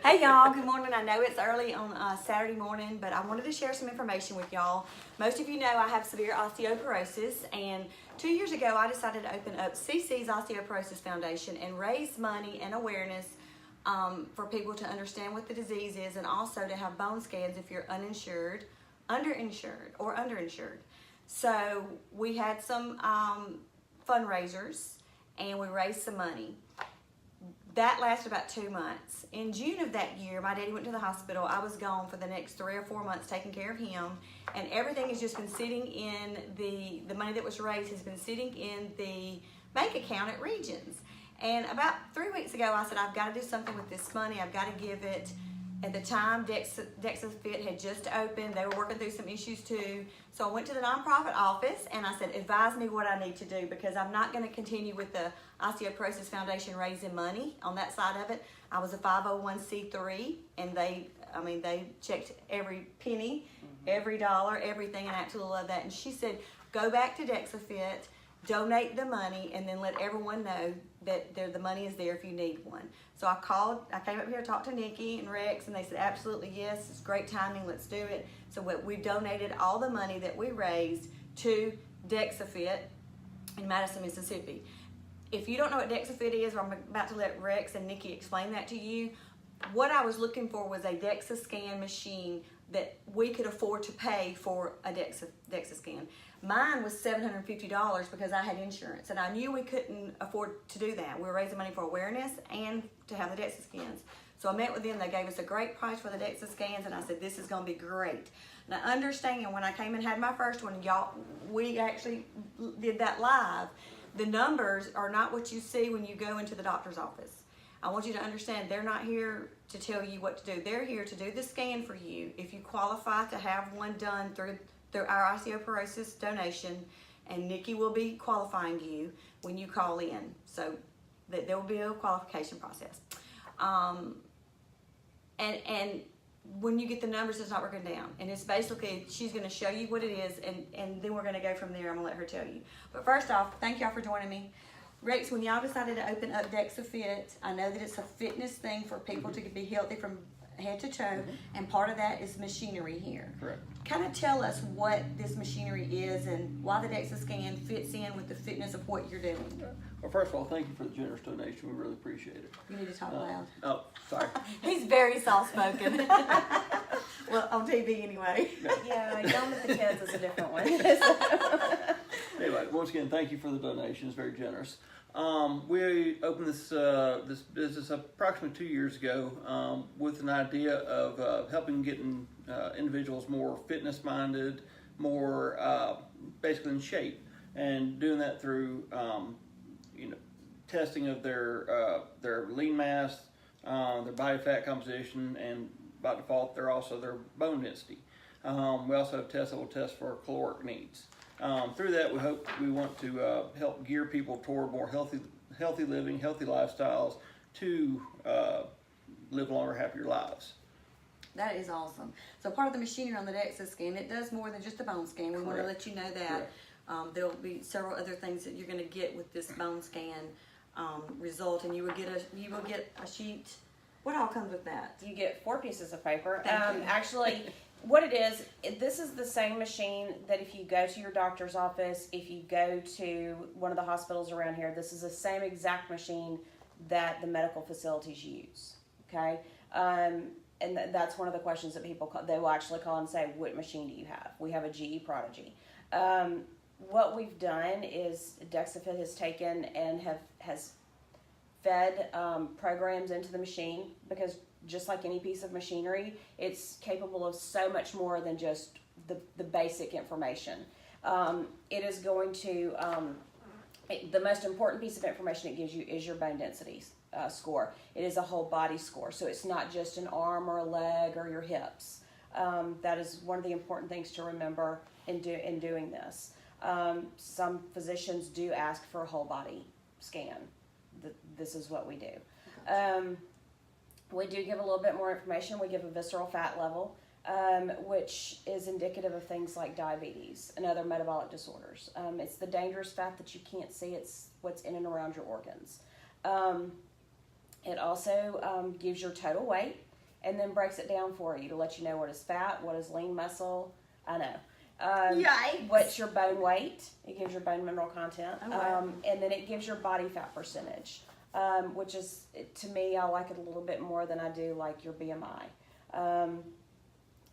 Hey y'all, good morning. I know it's early on Saturday morning, but I wanted to share some information with y'all. Most of you know I have severe osteoporosis, and 2 years ago I decided to open up CC's Osteoporosis Foundation and raise money and awareness for people to understand what the disease is, and also to have bone scans if you're uninsured, underinsured, or underinsured. So we had some fundraisers and we raised some money. That lasted about 2 months. In June of that year, my daddy went to the hospital. I was gone for the next 3 or 4 months taking care of him, and everything has just been sitting in the money that was raised has been sitting in the bank account at Regions. And about 3 weeks ago, I said, I've got to do something with this money. I've got to give it. At the time, DEXA Fit had just opened. They were working through some issues too. So I went to the nonprofit office and I said, advise me what I need to do, because I'm not going to continue with the Osteoporosis Foundation raising money on that side of it. I was a 501c3, and they checked every penny, every dollar, everything, and I absolutely love that. And she said, go back to DEXA Fit, donate the money, and then let everyone know that the money is there if you need one. So I came up here, talked to Nikki and Rex, and they said, absolutely, yes, it's great timing, let's do it. So we donated all the money that we raised to DEXA Fit in Madison, Mississippi. If you don't know what DEXA Fit is, or I'm about to let Rex and Nikki explain that to you, what I was looking for was a DEXA scan machine that we could afford to pay for a DEXA scan. Mine was $750 because I had insurance, and I knew we couldn't afford to do that. We were raising money for awareness and to have the DEXA scans. So I met with them. They gave us a great price for the DEXA scans, and I said, this is going to be great. Now, understand, when I came and had my first one, y'all, we actually did that live. The numbers are not what you see when you go into the doctor's office. I want you to understand, they're not here to tell you what to do. They're here to do the scan for you. If you qualify to have one done through our osteoporosis donation, and Nikki will be qualifying you when you call in. So there will be a qualification process. And when you get the numbers, it's not working down. And it's basically, she's going to show you what it is, and then we're going to go from there. I'm going to let her tell you. But first off, thank y'all for joining me. Rex, when y'all decided to open up DEXA Fit, I know that it's a fitness thing for people to be healthy from head to toe, and part of that is machinery here. Correct. Kind of tell us what this machinery is and why the DEXA scan fits in with the fitness of what you're doing. Well, first of all, thank you for the generous donation. We really appreciate it. You need to talk loud. Oh, sorry. He's very soft-spoken. Well, on TV anyway. Yeah, yelling at the kids is a different one. Anyway, once again, thank you for the donation. It's very generous. We opened this business approximately 2 years ago with an idea of helping getting individuals more fitness-minded, more basically in shape, and doing that through testing of their lean mass, their body fat composition, and by default, they're also their bone density. We also have tests that will test for caloric needs. Through that, we want to help gear people toward more healthy living, healthy lifestyles to live longer, happier lives. That is awesome. So part of the machinery on the DEXA scan, it does more than just a bone scan. We want to let you know that. There will be several other things that you're going to get with this bone scan result, and you will get a sheet. What all comes with that? You get 4 pieces of paper. Thank you. Actually, what it is, this is the same machine that if you go to your doctor's office, if you go to one of the hospitals around here, this is the same exact machine that the medical facilities use. Okay, and that's one of the questions that people call. They will actually call and say, "What machine do you have?" We have a GE Prodigy. What we've done is DEXA Fit has taken and has fed programs into the machine, because just like any piece of machinery, it's capable of so much more than just the basic information. It is going to, the most important piece of information it gives you is your bone density score. It is a whole body score, so it's not just an arm or a leg or your hips. That is one of the important things to remember in doing this. Some physicians do ask for a whole body scan. This is what we do. We do give a little bit more information. We give a visceral fat level, which is indicative of things like diabetes and other metabolic disorders. It's the dangerous fat that you can't see. It's what's in and around your organs. It also gives your total weight. and then breaks it down for you to let you know what is fat, what is lean muscle. I know. Yikes. What's your bone weight? It gives your bone mineral content. Oh, wow. And then it gives your body fat percentage, which is, to me, I like it a little bit more than I do like your BMI.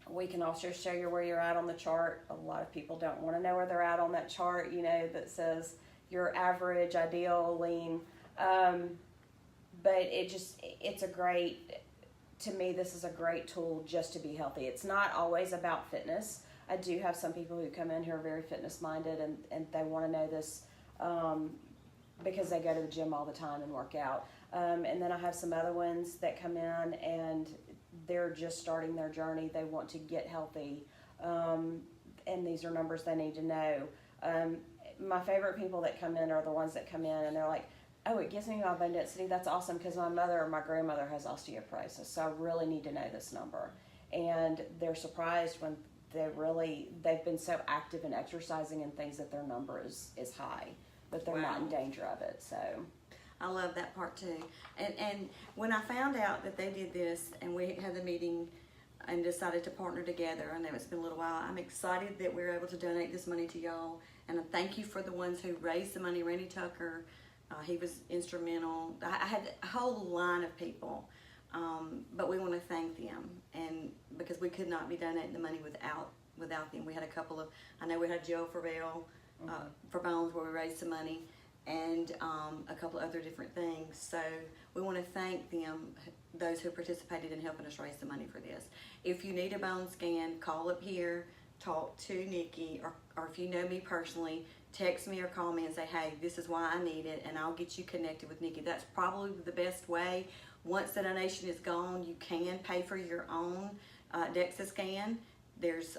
We can also show you where you're at on the chart. A lot of people don't want to know where they're at on that chart, that says your average, ideal, lean. But it's a great, to me, this is a great tool just to be healthy. It's not always about fitness. I do have some people who come in who are very fitness minded and they want to know this because they go to the gym all the time and work out. And then I have some other ones that come in and they're just starting their journey. They want to get healthy. And these are numbers they need to know. My favorite people that come in are the ones that come in and they're like, oh, it gives me my bone density. That's awesome because my mother or my grandmother has osteoporosis, so I really need to know this number. And they're surprised when they've been so active in exercising and things that their number is high, but they're not in danger of it. So I love that part too. And when I found out that they did this and we had the meeting and decided to partner together, I know it's been a little while, I'm excited that we're able to donate this money to y'all. And I thank you for the ones who raised the money. Randy Tucker, he was instrumental. I had a whole line of people, but we want to thank them, and because we could not be donating the money without them. We had a couple of, I know we had Joe Farrell for Bones where we raised some money, and a couple of other different things. So we want to thank them, those who participated in helping us raise the money for this. If you need a bone scan, call up here, talk to Nikki, or if you know me personally, text me or call me and say, hey, this is why I need it, and I'll get you connected with Nikki. That's probably the best way. Once the donation is gone, you can pay for your own DEXA scan. There's,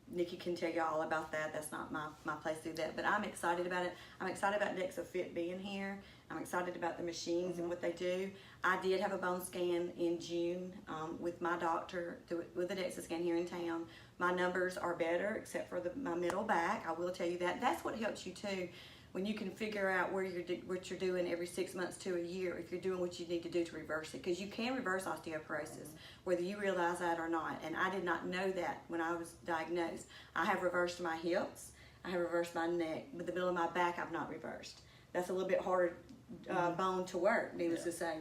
Nikki can tell you all about that. That's not my place to do that, but I'm excited about it. I'm excited about DEXA Fit being here. I'm excited about the machines and what they do. I did have a bone scan in June with my doctor with a DEXA scan here in town. My numbers are better except for my middle back. I will tell you that. That's what helps you too, when you can figure out what you're doing every 6 months to a year, if you're doing what you need to do to reverse it. Because you can reverse osteoporosis, whether you realize that or not. And I did not know that when I was diagnosed. I have reversed my hips. I have reversed my neck. But the middle of my back, I've not reversed. That's a little bit harder bone to work, needless to say.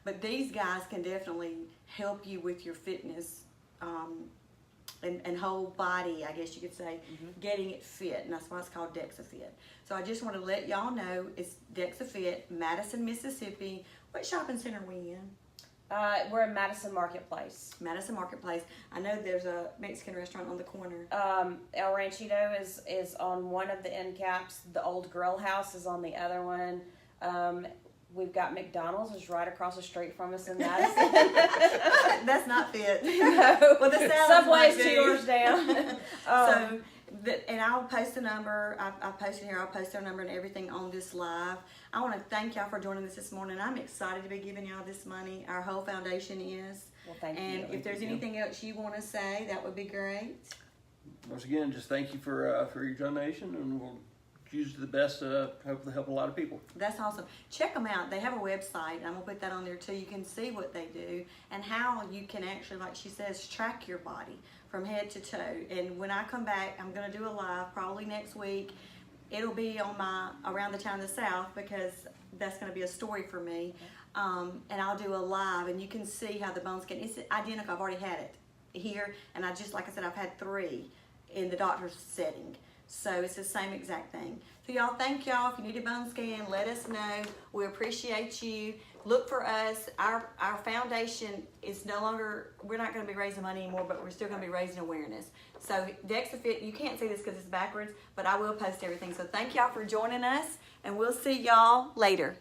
But these guys can definitely help you with your fitness and whole body, I guess you could say, getting it fit. And that's why it's called DEXA Fit. So I just want to let y'all know it's DEXA Fit, Madison, Mississippi. What shopping center are we in? We're in Madison Marketplace. Madison Marketplace. I know there's a Mexican restaurant on the corner. El Ranchito is on one of the end caps. The Old Grill House is on the other one. We've got McDonald's is right across the street from us in Madison. That's not fit. No. Well, the Subway's 2 doors down. And I'll post a number. I posted here. I'll post their number and everything on this live. I want to thank y'all for joining us this morning. I'm excited to be giving y'all this money. Our whole foundation is. Well, thank you. And if there's anything else you want to say, that would be great. Once again, just thank you for your donation, and we'll use the best to hopefully help a lot of people. That's awesome. Check them out. They have a website. I'm going to put that on there too. You can see what they do and how you can actually, like she says, track your body from head to toe. And when I come back, I'm going to do a live probably next week. It'll be on my Around the Town of the South, because that's going to be a story for me. And I'll do a live and you can see how the bone scan, it's identical. I've already had it here. And like I said, I've had 3 in the doctor's setting. So it's the same exact thing. So y'all, thank y'all. If you need a bone scan, let us know. We appreciate you. Look for us. Our foundation is no longer, we're not going to be raising money anymore, but we're still going to be raising awareness. So DEXA Fit, you can't see this because it's backwards, but I will post everything. So thank y'all for joining us, and we'll see y'all later.